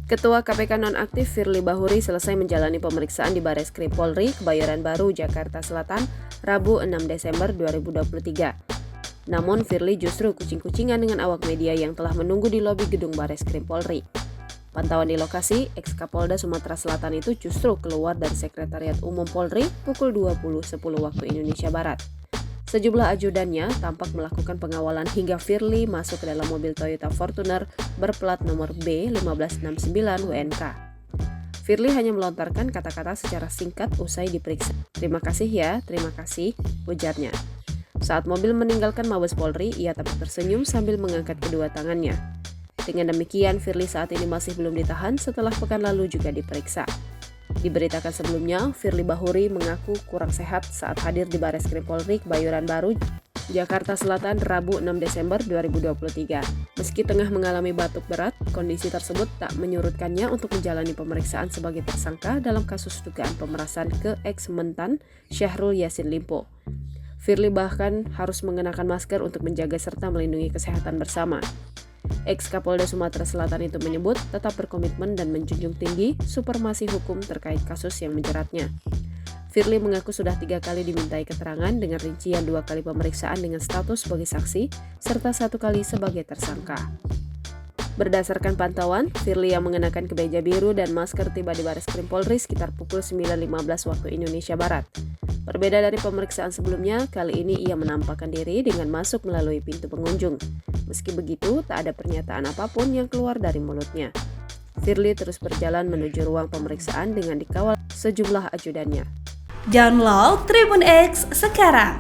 Ketua KPK nonaktif Firly Bahuri selesai menjalani pemeriksaan di Bareskrim Polri, Kebayoran Baru, Jakarta Selatan, Rabu 6 Desember 2023. Namun Firly justru kucing-kucingan dengan awak media yang telah menunggu di lobi gedung Bareskrim Polri. Pantauan di lokasi, ex-Kapolda Sumatera Selatan itu justru keluar dari Sekretariat Umum Polri pukul 20.10 waktu Indonesia Barat. Sejumlah ajudannya tampak melakukan pengawalan hingga Firly masuk ke dalam mobil Toyota Fortuner berplat nomor B1569 WNK. Firly hanya melontarkan kata-kata secara singkat usai diperiksa. "Terima kasih ya, terima kasih," ujarnya. Saat mobil meninggalkan Mabes Polri, ia tampak tersenyum sambil mengangkat kedua tangannya. Dengan demikian, Firly saat ini masih belum ditahan setelah pekan lalu juga diperiksa. Diberitakan sebelumnya, Firly Bahuri mengaku kurang sehat saat hadir di Bareskrim Polri, Kebayoran Baru, Jakarta Selatan, Rabu 6 Desember 2023. Meski tengah mengalami batuk berat, kondisi tersebut tak menyurutkannya untuk menjalani pemeriksaan sebagai tersangka dalam kasus dugaan pemerasan ke ex-mentan Syahrul Yassin Limpo. Firly bahkan harus mengenakan masker untuk menjaga serta melindungi kesehatan bersama. Ex-Kapolda Sumatera Selatan itu menyebut tetap berkomitmen dan menjunjung tinggi supremasi hukum terkait kasus yang menjeratnya. Firly mengaku sudah 3 kali dimintai keterangan dengan rincian 2 kali pemeriksaan dengan status sebagai saksi, serta 1 kali sebagai tersangka. Berdasarkan pantauan, Firly yang mengenakan kemeja biru dan masker tiba di Bareskrim Polri sekitar pukul 9.15 waktu Indonesia Barat. Berbeda dari pemeriksaan sebelumnya, kali ini ia menampakkan diri dengan masuk melalui pintu pengunjung. Meski begitu, tak ada pernyataan apapun yang keluar dari mulutnya. Firly terus berjalan menuju ruang pemeriksaan dengan dikawal sejumlah ajudannya. Download Tribun X sekarang,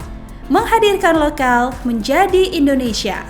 menghadirkan lokal menjadi Indonesia.